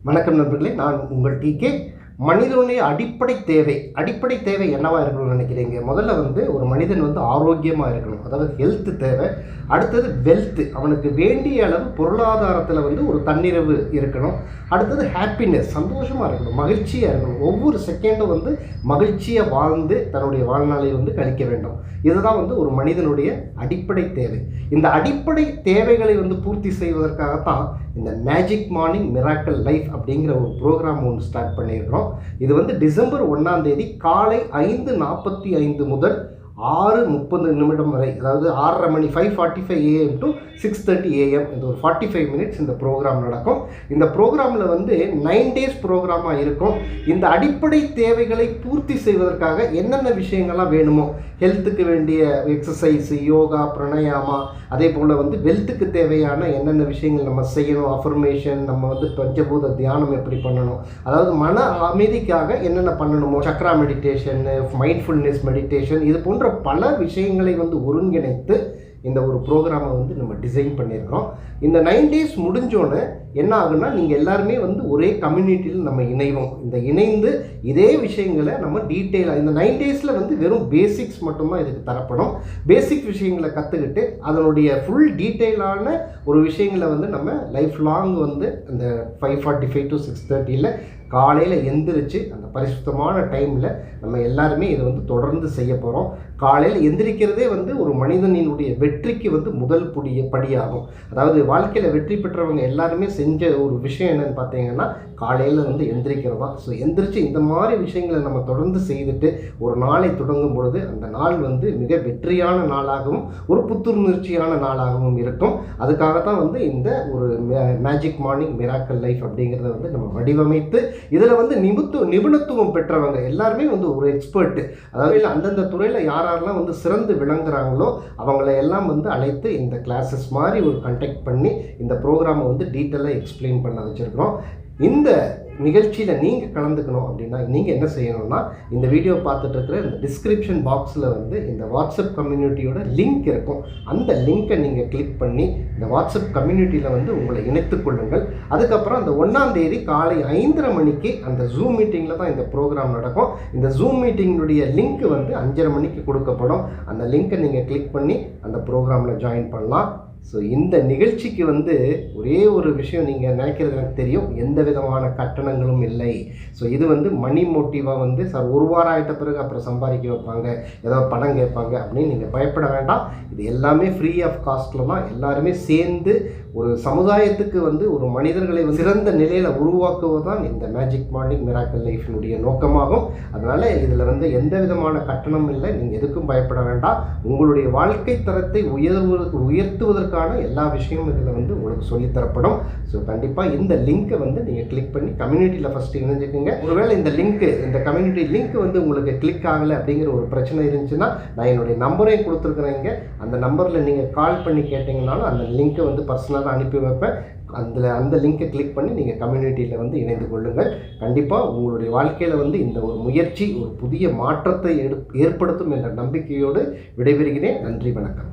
வணக்கம் நண்பர்களே, நான் உங்கள் டிகே. மனிதனுடைய அடிப்படை தேவை என்னவா இருக்கணும்னு நினைக்கிறீங்க? முதல்ல ஒரு மனிதன் ஆரோக்கியமாக இருக்கணும், அதாவது ஹெல்த் தேவை. அடுத்தது வெல்த், அவனுக்கு வேண்டிய அளவு பொருளாதாரத்தில் ஒரு தன்னிறைவு இருக்கணும். அடுத்தது ஹாப்பினஸ், சந்தோஷமாக இருக்கணும், மகிழ்ச்சியாக இருக்கணும். ஒவ்வொரு செகண்டும் மகிழ்ச்சியாக வாழ்ந்து தன்னுடைய வாழ்நாளை கழிக்க வேண்டும். இதுதான் ஒரு மனிதனுடைய அடிப்படை தேவை. இந்த அடிப்படை தேவைகளை பூர்த்தி செய்வதற்காகத்தான் இந்த மேஜிக் மார்னிங் மிராக்கிள் லைஃப் அப்படிங்கிற ஒரு ப்ரோக்ராம் ஒன்று ஸ்டார்ட் பண்ணியிருக்கிறோம். இது டிசம்பர் 1ஆம் தேதி காலை 5:45 முதல் 6:30 வரை, அதாவது 6:30 மணி 5:45 AM to 6:30 AM, இந்த ஒரு 45 மினிட்ஸ் இந்த ப்ரோக்ராம் நடக்கும். இந்த ப்ரோக்ராமில் 9 டேஸ் ப்ரோக்ராமாக இருக்கும். இந்த அடிப்படை தேவைகளை பூர்த்தி செய்வதற்காக என்னென்ன விஷயங்கள்லாம் வேணுமோ, ஹெல்த்துக்கு வேண்டிய எக்ஸசைஸு, யோகா, பிரணயாமா, அதே போல் வெல்த்துக்கு தேவையான என்னென்ன விஷயங்கள் நம்ம செய்யணும், அஃபர்மேஷன், நம்ம பஞ்சபூத தியானம் எப்படி பண்ணணும், அதாவது மன அமைதிக்காக என்னென்ன பண்ணணுமோ, சக்ரா மெடிடேஷன், மைண்ட்ஃபுல்னஸ் மெடிடேஷன், இது போன்ற பல விஷயங்களை ஒருங்கிணைத்து இந்த ஒரு ப்ரோக்ராமை நம்ம டிசைன் பண்ணியிருக்கிறோம். இந்த 9 டேஸ் முடிஞ்சோன்னே என்ன ஆகுன்னா, நீங்கள் எல்லாருமே ஒரே கம்யூனிட்டியில் நம்ம இணைவோம். இந்த இணைந்து இதே விஷயங்களை நம்ம டீட்டெயிலாக இந்த 9 டேஸில் வெறும் பேசிக்ஸ் மட்டும்தான் இதுக்கு தரப்படும். பேசிக் விஷயங்களை கற்றுக்கிட்டு அதனுடைய ஃபுல் டீட்டெயிலான ஒரு விஷயங்களை நம்ம லைஃப் லாங் அந்த 5:45 to 6:30 காலையில் எந்திரிச்சு அந்த பரிசுத்தமான டைமில் நம்ம எல்லாருமே இதை தொடர்ந்து செய்ய போகிறோம். காலையில் எந்திரிக்கிறதே ஒரு மனிதனினுடைய வெற்றிக்கு முதல் படியாகும். அதாவது வாழ்க்கையில் வெற்றி பெற்றவங்க எல்லாருமே செஞ்ச ஒரு விஷயம் என்னன்னு பார்த்தீங்கன்னா, காலையில் எந்திரிக்கிறதா. ஸோ எந்திரிச்சு இந்த மாதிரி விஷயங்களை நம்ம தொடர்ந்து செய்துட்டு ஒரு நாளை தொடங்கும் பொழுது அந்த நாள் மிக வெற்றியான நாளாகவும் ஒரு புத்துணர்ச்சியான நாளாகவும் இருக்கும். அதுக்காகத்தான் இந்த ஒரு மேஜிக் மார்னிங் மிராக்கிள் லைஃப் அப்படிங்கிறத நம்ம வடிவமைத்து இதில் நிபுணத்துவம் பெற்றவங்க எல்லாருமே ஒரு எக்ஸ்பர்ட்டு, அதாவது அந்தந்த துறையில் யாரெல்லாம் சிறந்து விளங்குறாங்களோ அவங்கள எல்லாம் அழைத்து இந்த கிளாஸஸ் மாதிரி ஒரு கண்டக்ட் பண்ணி இந்த ப்ரோக்ராமை டீட்டெயிலாக எக்ஸ்பிளைன் பண்ண வச்சுருக்கிறோம். இந்த நிகழ்ச்சியில் நீங்கள் கலந்துக்கணும் அப்படின்னா நீங்கள் என்ன செய்யணும்னா, இந்த வீடியோ பார்த்துட்டு இருக்கிற இந்த டிஸ்கிரிப்ஷன் பாக்ஸில் இந்த வாட்ஸ்அப் கம்யூனிட்டியோட லிங்க் இருக்கும். அந்த லிங்க்கை நீங்கள் கிளிக் பண்ணி இந்த வாட்ஸ்அப் கம்யூனிட்டியில் உங்களை இணைத்துக் கொள்ளுங்கள். அதுக்கப்புறம் அந்த 1ஆம் தேதி காலை 5:30 மணிக்கு அந்த ஜூம் மீட்டிங்கில் தான் இந்த ப்ரோக்ராம் நடக்கும். இந்த ஜூம் மீட்டிங்கினுடைய லிங்க் 5:30 மணிக்கு கொடுக்கப்படும். அந்த லிங்க்கை நீங்கள் கிளிக் பண்ணி அந்த ப்ரோக்ராமில் ஜாயின் பண்ணலாம். ஸோ இந்த நிகழ்ச்சிக்கு ஒரே ஒரு விஷயம் நீங்கள் நினைக்கிறது எனக்கு தெரியும், எந்த விதமான கட்டணங்களும் இல்லை. ஸோ இது மணி மோட்டிவாக சார் ஒரு வாரம் ஆகிட்ட பிறகு அப்புறம் சம்பாதிக்க வைப்பாங்க, ஏதாவது பணம் கேட்பாங்க அப்படின்னு நீங்கள் பயப்பட வேண்டாம். இது எல்லாமே ஃப்ரீ ஆஃப் காஸ்ட்டில் தான். எல்லாருமே சேர்ந்து ஒரு சமுதாயத்துக்கு ஒரு மனிதர்களை சிறந்த நிலையில் உருவாக்குவது தான் இந்த மேஜிக் மார்னிங் மிராக்கிள் லைஃபினுடைய நோக்கமாகும். அதனால் இதில் எந்த விதமான கட்டணம் இல்லை, நீங்கள் எதுக்கும் பயப்பட வேண்டாம். உங்களுடைய வாழ்க்கை தரத்தை உயர்த்துவதற்கான எல்லா விஷயமும் இதில் உங்களுக்கு சொல்லித்தரப்படும். ஸோ கண்டிப்பாக இந்த லிங்க்கை நீங்கள் கிளிக் பண்ணி கம்யூனிட்டியில் ஃபஸ்ட்டு இணைஞ்சுக்குங்க. ஒருவேளை இந்த கம்யூனிட்டி லிங்க் உங்களுக்கு கிளிக் ஆகலை அப்படிங்கிற ஒரு பிரச்சனை இருந்துச்சுன்னா, நான் என்னுடைய நம்பரையும் கொடுத்துருக்குறேங்க. அந்த நம்பரில் நீங்கள் கால் பண்ணி கேட்டிங்கனாலும் அந்த லிங்க்கை பர்சனலாக அனுப்பி வைப்பேன். அந்த லிங்கை கிளிக் பண்ணி நீங்கள் கம்யூனிட்டியில் இணைந்து கொள்ளுங்கள். கண்டிப்பாக உங்களுடைய வாழ்க்கையில் இந்த ஒரு முயற்சி ஒரு புதிய மாற்றத்தை ஏற்படுத்தும் என்ற நம்பிக்கையோடு விடைபெறுகிறேன். நன்றி, வணக்கம்.